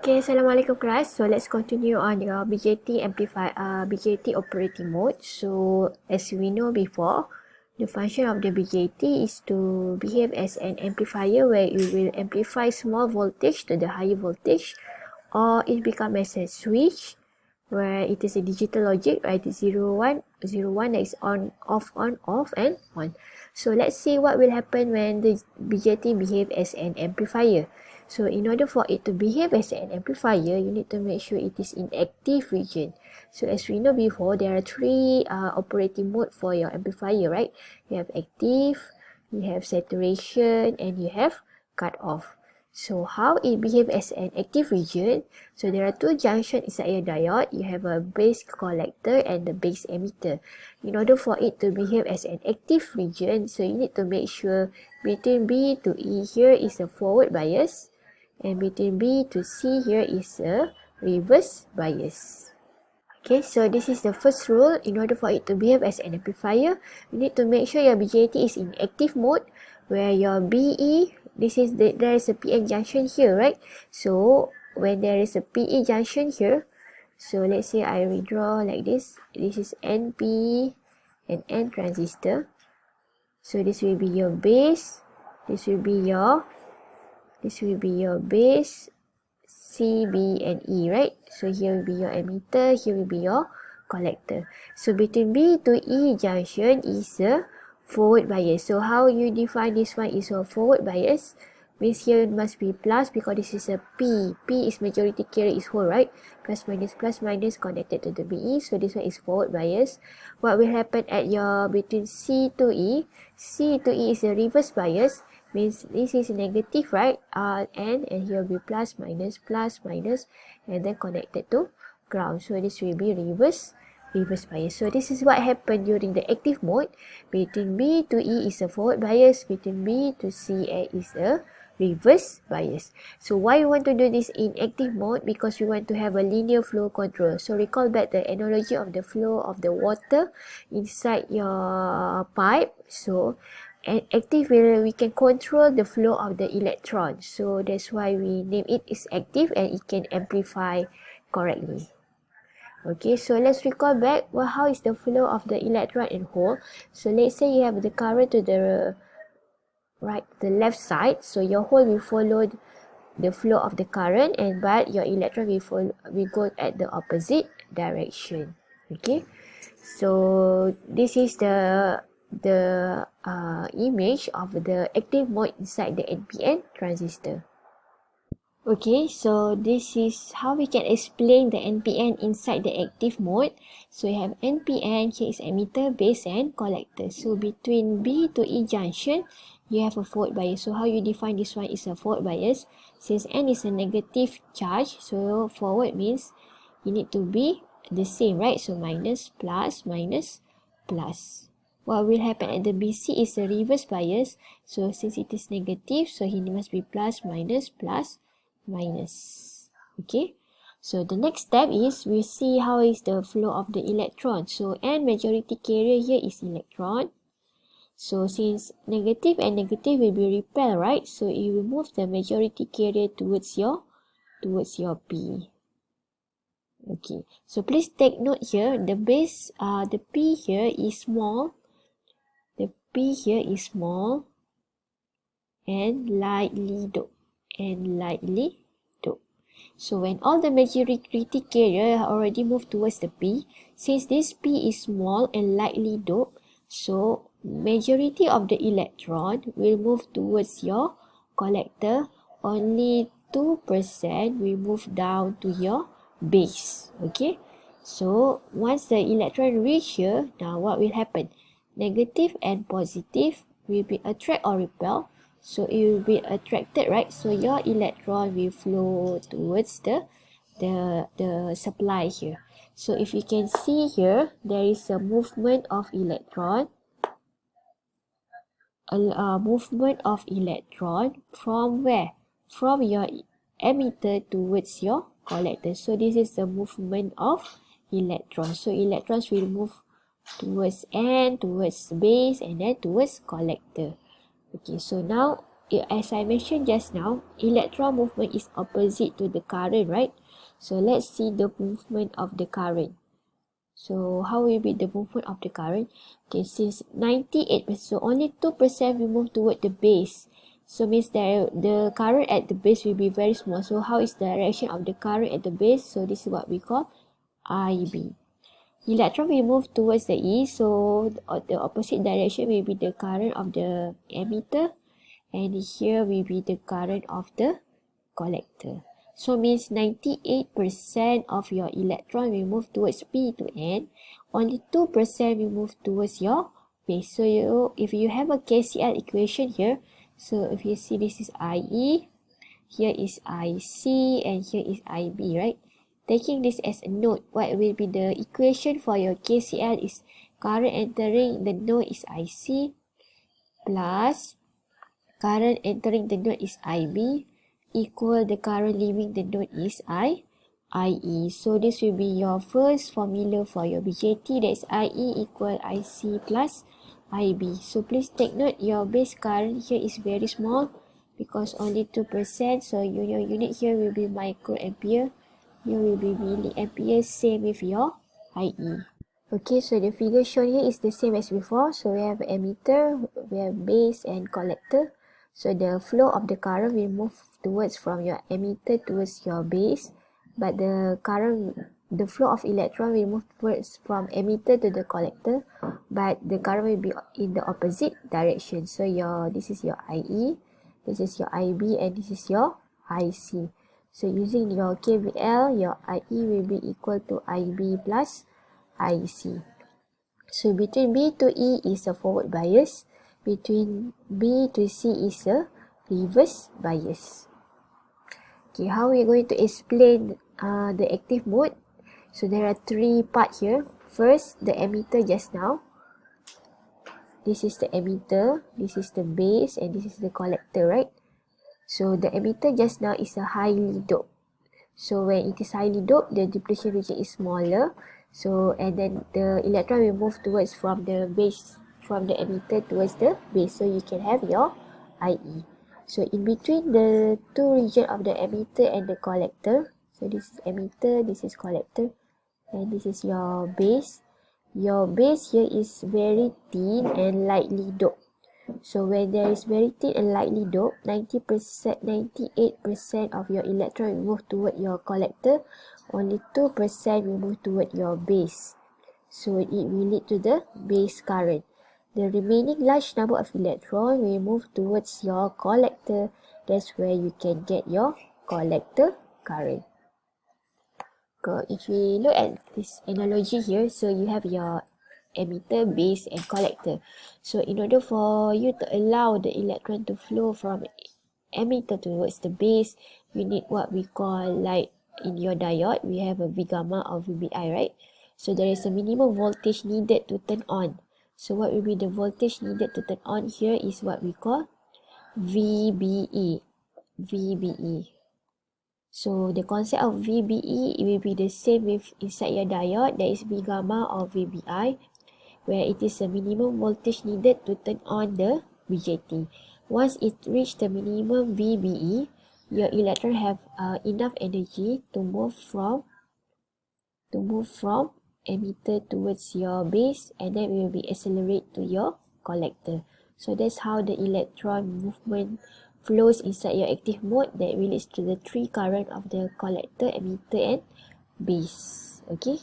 Okay, Assalamualaikum class. So let's continue on your BJT operating mode. So as we know before, the function of the BJT is to behave as an amplifier where it will amplify small voltage to the higher voltage, or it becomes as a switch where it is a digital logic, right? 0 1 0 1 that is on off and on. So let's see what will happen when the BJT behave as an amplifier. So in order for it to behave as an amplifier, you need to make sure it is in active region. So as we know before, there are three operating mode for your amplifier, right? You have active, you have saturation, and you have cut off. So how it behave as an active region? So there are two junctions inside your diode. You have a base collector and the base emitter. In order for it to behave as an active region, so you need to make sure between B to E here is a forward bias, and between B to C here is a reverse bias. Okay, so this is the first rule. In order for it to behave as an amplifier, you need to make sure your BJT is in active mode, where your BE, there is a PN junction here, right? So when there is a PE junction here, so let's say I redraw like this. This is NP and N transistor. So this will be your base. This will be your base, C, B, and E, right? So here will be your emitter, here will be your collector. So between B to E junction is a forward bias. So how you define this one is a forward bias. Means here must be plus because this is a P. P is majority carrier is whole, right? Plus minus connected to the BE. So this one is forward bias. What will happen at your between C to E? C to E is a reverse bias. Means this is negative, right? And here will be plus minus, and then connected to ground. So this will be reverse bias. So this is what happened during the active mode. Between B to E is a forward bias. Between B to C is a reverse bias. So why we want to do this in active mode? Because we want to have a linear flow control. So recall back the analogy of the flow of the water inside your pipe. So and active we can control the flow of the electron. So that's why we name it is active, and it can amplify correctly. Okay, so let's recall back how is the flow of the electron in hole. So let's say you have the current to the left side, so your hole will follow the flow of the current, and but your electron will go at the opposite direction. Okay, so this is the image of the active mode inside the NPN transistor. Okay, so this is how we can explain the NPN inside the active mode. So we have NPN, here is emitter, base, and collector. So between B to E junction, you have a forward bias. So how you define this one is a forward bias. Since N is a negative charge, so forward means you need to be the same, right? So minus, plus, minus, plus. What will happen at the BC is a reverse bias. So since it is negative, so here must be plus, minus, minus. Okay. So the next step is we see how is the flow of the electron. So N majority carrier here is electron. So since negative and negative will be repelled, right? So it will move the majority carrier towards your P. Okay. So please take note here, the base, the P here is small. The P here is small and lightly doped. So when all the majority carrier already moved towards the P, since this P is small and lightly doped, so majority of the electron will move towards your collector. Only 2% will move down to your base. Okay, so once the electron reach here, now what will happen? Negative and positive will be attract or repel. So it will be attracted, right? So your electron will flow towards the supply here. So if you can see here, there is a movement of electron. A movement of electron from where? From your emitter towards your collector. So this is the movement of electrons. So electrons will move towards N, towards base, and then towards collector. Okay, so now as I mentioned just now, electron movement is opposite to the current, right? So let's see the movement of the current. So how will be the movement of the current? Okay, since 98%, so only 2% will move toward the base. So means that the current at the base will be very small. So how is the direction of the current at the base? So this is what we call IB. Electron will move towards the E, so the opposite direction will be the current of the emitter, and here will be the current of the collector. So means 98% of your electron will move towards P to N, only 2% will move towards your base. So if you have a KCl equation here, so if you see this is IE, here is IC, and here is IB, right? Taking this as a node, what will be the equation for your KCl is current entering the node is IC plus current entering the node is IB equal the current leaving the node is IE. So this will be your first formula for your BJT, that is IE equal IC plus IB. So please take note, your base current here is very small because only 2%. So your unit here will be microampere. Here will be milliampere, same with your IE. Okay, so the figure shown here is the same as before. So we have emitter, we have base and collector. So the flow of the current will move towards from your emitter towards your base, but the flow of electron will move towards from emitter to the collector, but the current will be in the opposite direction. So this is your IE, this is your IB, and this is your IC. So using your KVL, your IE will be equal to IB plus IC. So between B to E is a forward bias, between B to C is a reverse bias. Okay, how are we going to explain the active mode? So there are three parts here. First, the emitter just now. This is the emitter, this is the base, and this is the collector, right? So the emitter just now is a highly doped. So when it is highly doped, the depletion region is smaller. So and then the electron will move towards from the base, from the emitter towards the base. So you can have your IE. So in between the two regions of the emitter and the collector, so this is emitter, this is collector, and this is your base. Your base here is very thin and lightly doped. So when there is very thin and lightly doped, 98% of your electron will move toward your collector, only 2% will move toward your base. So it will lead to the base current. The remaining large number of electrons will move towards your collector. That's where you can get your collector current. If we look at this analogy here, so you have your emitter, base, and collector. So in order for you to allow the electron to flow from emitter towards the base, you need what we call, like in your diode, we have a V gamma or VBI, right? So there is a minimum voltage needed to turn on. So what will be the voltage needed to turn on here is what we call VBE. So the concept of VBE, it will be the same with inside your diode, that is V gamma or VBI, where it is a minimum voltage needed to turn on the BJT. Once it reaches the minimum VBE, your electron have enough energy to move from emitter towards your base, and then will be accelerate to your collector. So that's how the electron movement flows inside your active mode, that relates to the three current of the collector, emitter, and base. Okay.